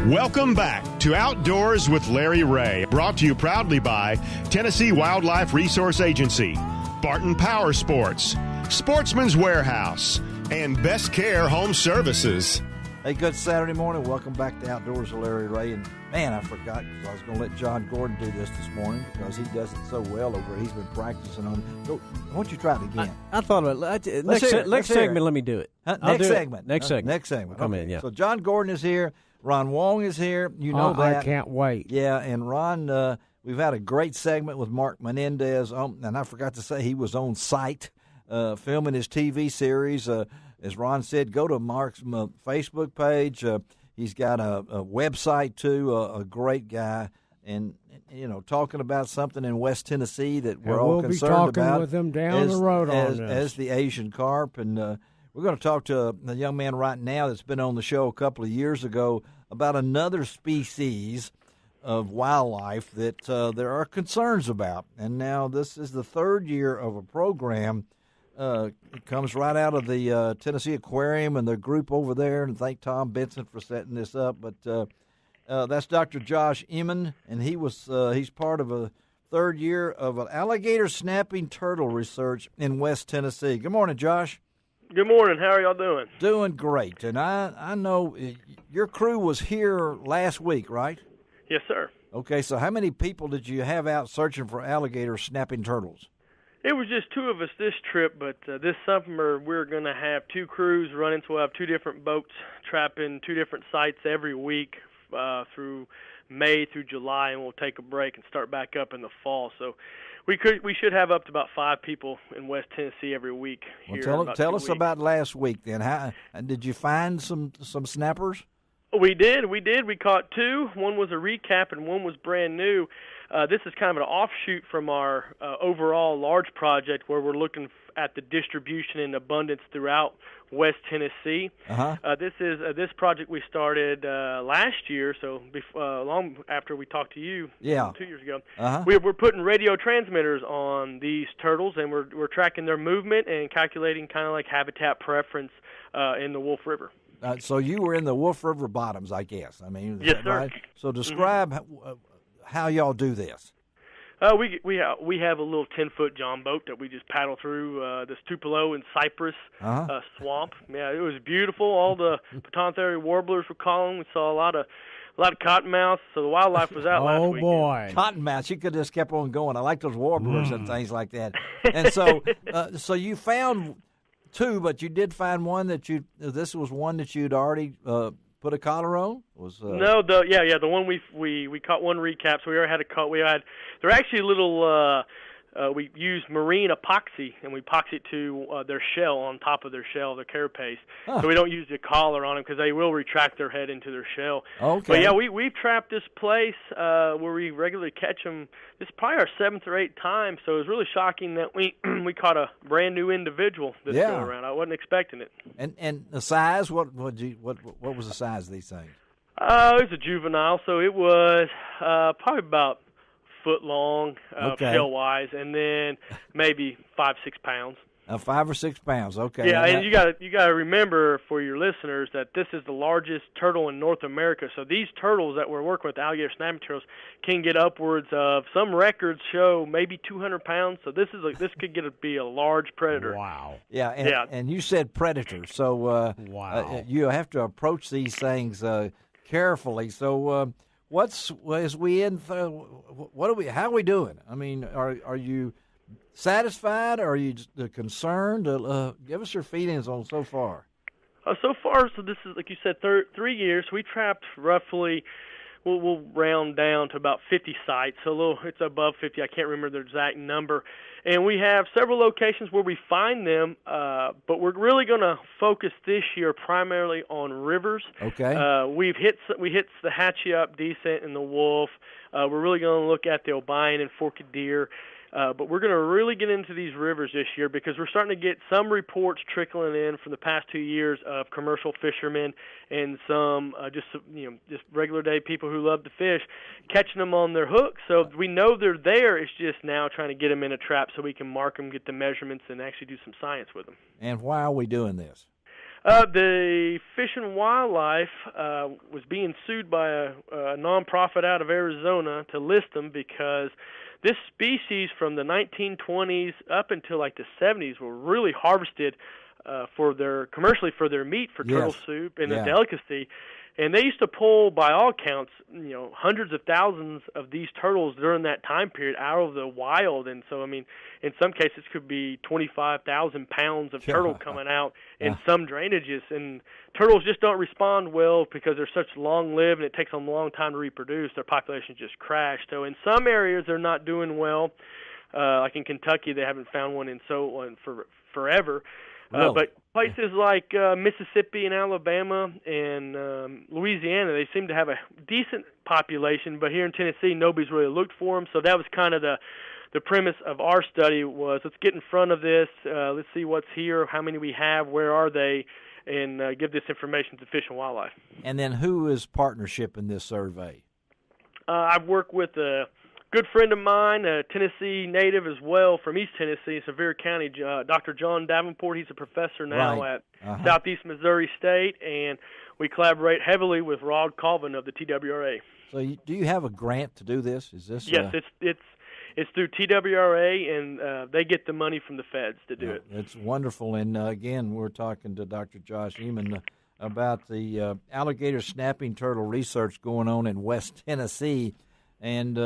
Welcome back to Outdoors with Larry Ray, brought to you proudly by Tennessee Wildlife Resource Agency, Barton Power Sports, Sportsman's Warehouse, and Best Care Home Services. Hey, good Saturday morning. Welcome back to Outdoors with Larry Ray. And, man, I forgot because I was going to let John Gordon do this morning because he does it so well over. He's been practicing on it. So, why don't you try it again? I thought about it. Next segment, let me do it. Next segment. Next segment. Come in, yeah. So John Gordon is here. Ron Wong is here. You know that. I can't wait. Yeah, and Ron, we've had a great segment with Mark Menendez. And I forgot to say he was on site filming his TV series. As Ron said, go to Mark's Facebook page. He's got a website, too, a great guy. And, you know, talking about something in West Tennessee that we're all concerned about. We'll be talking with them down the road on this. As the Asian carp. And we're going to talk to a young man right now that's been on the show a couple of years ago about another species of wildlife that there are concerns about. And now this is the third year of a program. It comes right out of the Tennessee Aquarium and the group over there, and thank Tom Benson for setting this up. But that's Dr. Josh Emen, and he's part of a third year of an alligator snapping turtle research in West Tennessee. Good morning, Josh. Good morning. How are y'all doing? Doing great. And I know your crew was here last week, right? Yes, sir. Okay, so how many people did you have out searching for alligator snapping turtles? It was just two of us this trip, but this summer we're going to have two crews running, so we'll have two different boats trapping two different sites every week through May through July, and we'll take a break and start back up in the fall. So we should have up to about 5 people in West Tennessee every week. Well, tell us about last week then. How did you find some snappers? We did. We caught 2. One was a recap and one was brand new. This is kind of an offshoot from our overall large project where we're looking at the distribution and abundance throughout West Tennessee. Uh-huh. This project we started last year, so long after we talked to you 2 years ago. Uh-huh. We're putting radio transmitters on these turtles, and we're tracking their movement and calculating kind of like habitat preference in the Wolf River. So you were in the Wolf River bottoms, I guess. I mean, yes, sir. Right? So describe how y'all do this. We have a little 10-foot john boat that we just paddle through this Tupelo and Cypress swamp. Yeah, it was beautiful. All the Patontheri warblers were calling. We saw a lot of cottonmouths. So the wildlife was out last week. Oh boy, cottonmouths! You could just kept on going. I like those warblers and things like that. And so, so you found 2, but you did find one that this was one that you'd already put a collar on? No, the one we caught one recap. So we already had a cut. They're actually little. We used marine epoxy, and we epoxied to their shell on top of their shell, their carapace. So we don't use the collar on them because they will retract their head into their shell. Okay. But yeah, we've trapped this place where we regularly catch them. This is probably our 7th or 8th time. So it was really shocking that we caught a brand new individual this go around. I wasn't expecting it. And the size? What was the size of these things? It was a juvenile, so it was probably about foot long, shell wise, and then maybe 5-6 pounds. 5 or 6 pounds, okay. Yeah, and you got to remember for your listeners that this is the largest turtle in North America. So these turtles that we're working with, alligator snapping turtles, can get upwards of, some records show maybe 200 pounds. So this could be a large predator. Wow. Yeah, and you said predator, so wow. You have to approach these things carefully. So how are we doing? I mean, are you satisfied, or are you concerned? Give us your feelings on so far. So this is, like you said, 3 years. We trapped roughly, we'll round down to about 50 sites. It's above 50. I can't remember the exact number. And we have several locations where we find them, but we're really going to focus this year primarily on rivers. Okay. We hit the Hatchie-Up decent and the Wolf. We're really going to look at the Obion and Forked Deer. But we're going to really get into these rivers this year because we're starting to get some reports trickling in from the past 2 years of commercial fishermen and some just regular day people who love to fish, catching them on their hooks. So we know they're there. It's just now trying to get them in a trap so we can mark them, get the measurements, and actually do some science with them. And why are we doing this? The Fish and Wildlife was being sued by a nonprofit out of Arizona to list them because this species from the 1920s up until like the 70s were really harvested commercially for their meat for turtle soup and a delicacy. And they used to pull, by all counts, hundreds of thousands of these turtles during that time period out of the wild. and so, I mean, in some cases could be 25,000 pounds of turtle coming out in some drainages. And turtles just don't respond well because they're such long-lived and it takes them a long time to reproduce. Their population just crashed. So in some areas they're not doing well. Like in Kentucky, they haven't found one for forever. Really? But places like Mississippi and Alabama and Louisiana, they seem to have a decent population. But here in Tennessee, nobody's really looked for them. So that was kind of the premise of our study was, let's get in front of this. Let's see what's here, how many we have, where are they, and give this information to Fish and Wildlife. And then who is partnership in this survey? I've worked with a good friend of mine, a Tennessee native as well from East Tennessee, Sevier County, Dr. John Davenport. He's a professor now at Southeast Missouri State, and we collaborate heavily with Rod Colvin of the TWRA. So do you have a grant to do this? Is this? Yes, it's through TWRA, and they get the money from the feds to do it. It's wonderful. And, again, we're talking to Dr. Josh Emen about the alligator snapping turtle research going on in West Tennessee. And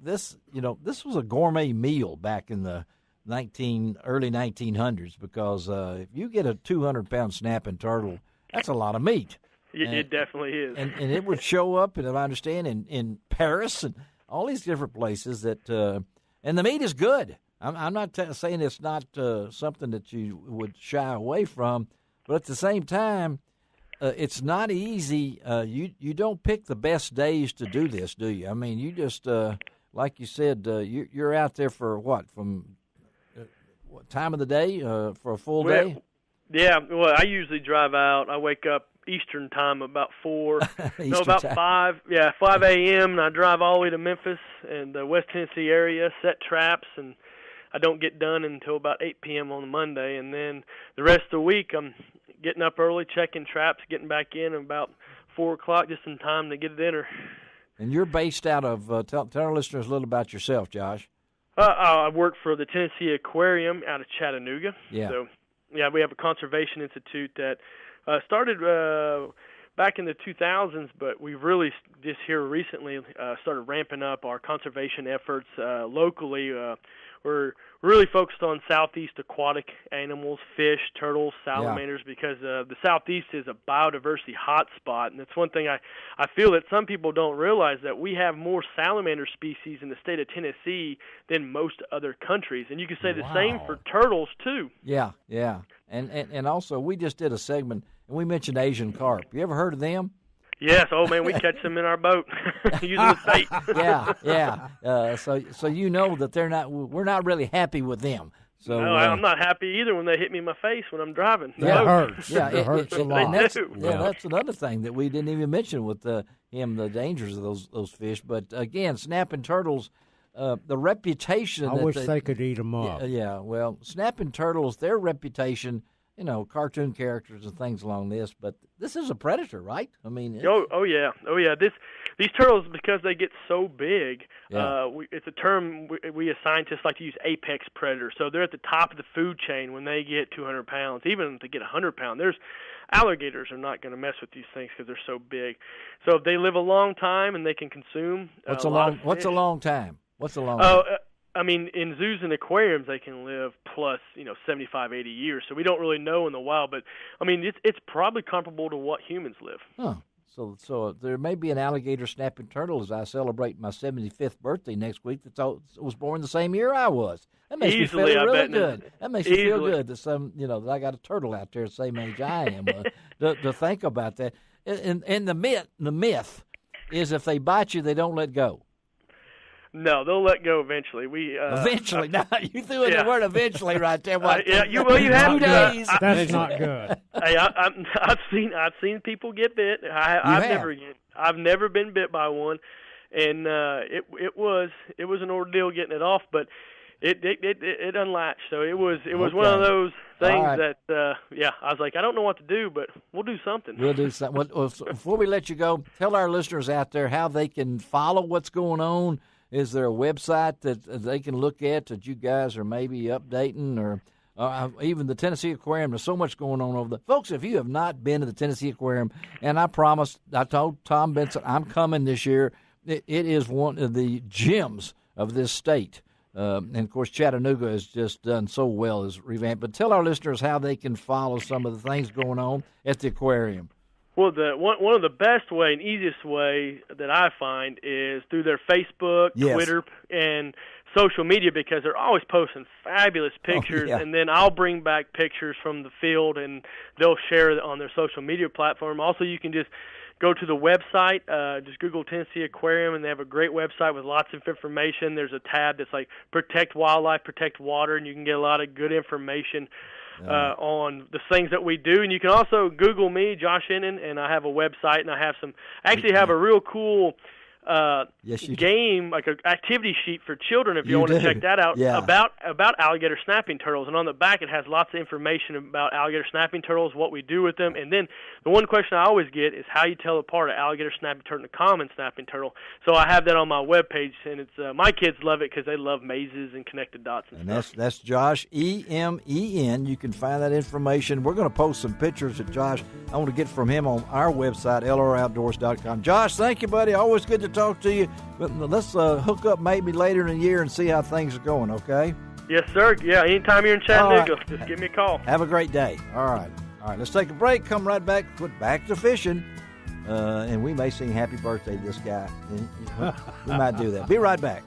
this was a gourmet meal back in the early 1900s because if you get a 200-pound snapping turtle, that's a lot of meat. It definitely is. And it would show up, and I understand, in Paris and all these different places that and the meat is good. I'm not saying it's not something that you would shy away from, but at the same time, it's not easy. You don't pick the best days to do this, do you? I mean, you just like you said, you're out there for what time of the day for a full day? Yeah, well, I usually drive out. I wake up Eastern time about 4, about time. 5 a.m., and I drive all the way to Memphis and the West Tennessee area, set traps, and I don't get done until about 8 p.m. on Monday. And then the rest of the week, I'm getting up early, checking traps, getting back in about 4 o'clock, just in time to get dinner. And you're based out of, tell our listeners a little about yourself, Josh. I work for the Tennessee Aquarium out of Chattanooga. Yeah. So, we have a conservation institute that started back in the 2000s, but we've really just here recently started ramping up our conservation efforts locally. We're really focused on southeast aquatic animals, fish, turtles, salamanders, because the southeast is a biodiversity hotspot, and it's one thing I feel that some people don't realize, that we have more salamander species in the state of Tennessee than most other countries, and you can say the same for turtles too. Yeah, and also we just did a segment and we mentioned Asian carp. You ever heard of them? Yes, we catch them in our boat using the bait. Yeah. So you know that we're not really happy with them. So no, I'm not happy either when they hit me in my face when I'm driving. That hurts. Yeah, it hurts a lot. That's another thing that we didn't even mention with the dangers of those fish. But again, snapping turtles, the reputation. I wish they could eat them up. Yeah. Well, snapping turtles, their reputation. Cartoon characters and things along this, but this is a predator, right? I mean, oh yeah. These turtles, because they get so big, it's a term we as scientists like to use, apex predator. So they're at the top of the food chain when they get 200 pounds. Even if they get 100 pounds, alligators are not going to mess with these things because they're so big. So they live a long time and they can consume. What's a long time? I mean, in zoos and aquariums, they can live plus, 75, 80 years. So we don't really know in the wild, but I mean, it's probably comparable to what humans live. Huh. So there may be an alligator snapping turtle as I celebrate my 75th birthday next week that was born the same year I was. That makes me feel really good. That makes me feel good that that I got a turtle out there the same age I am. To think about that. And the myth is if they bite you, they don't let go. No, they'll let go eventually. Eventually. Now, you threw in the word eventually right there. You have 2 days. That's not good. Hey, I've seen people get bit. I've never been bit by one, and it was an ordeal getting it off. But it unlatched. So it was one of those things that I was like, I don't know what to do, but we'll do something. We'll do something. Well, before we let you go, tell our listeners out there how they can follow what's going on. Is there a website that they can look at that you guys are maybe updating, or even the Tennessee Aquarium? There's so much going on over there. Folks, if you have not been to the Tennessee Aquarium, and I told Tom Benson I'm coming this year, it is one of the gems of this state. And, of course, Chattanooga has just done so well as revamped. But tell our listeners how they can follow some of the things going on at the aquarium. Well, one of the best way and easiest way that I find is through their Facebook, Twitter, and social media, because they're always posting fabulous pictures, and then I'll bring back pictures from the field, and they'll share it on their social media platform. Also, you can just go to the website, just Google Tennessee Aquarium, and they have a great website with lots of information. There's a tab that's like Protect Wildlife, Protect Water, and you can get a lot of good information on the things that we do. And you can also Google me, Josh Emen, and I have a website, and I have a real cool game, like an activity sheet for children if you want to check that out, about alligator snapping turtles. And on the back it has lots of information about alligator snapping turtles, what we do with them. And then the one question I always get is how you tell apart an alligator snapping turtle and a common snapping turtle. So I have that on my webpage, and it's my kids love it because they love mazes and connected dots and stuff. That's Josh, Emen. You can find that information. We're going to post some pictures that Josh, I want to get from him on our website, lroutdoors.com. Josh, thank you, buddy. Always good to talk to you. But let's hook up maybe later in the year and see how things are going, okay? Yes, sir. Yeah, anytime you're in Chattanooga, just give me a call. Have a great day. All right, let's take a break. Come right back. Put back to fishing. And we may sing happy birthday to this guy. We might do that. Be right back.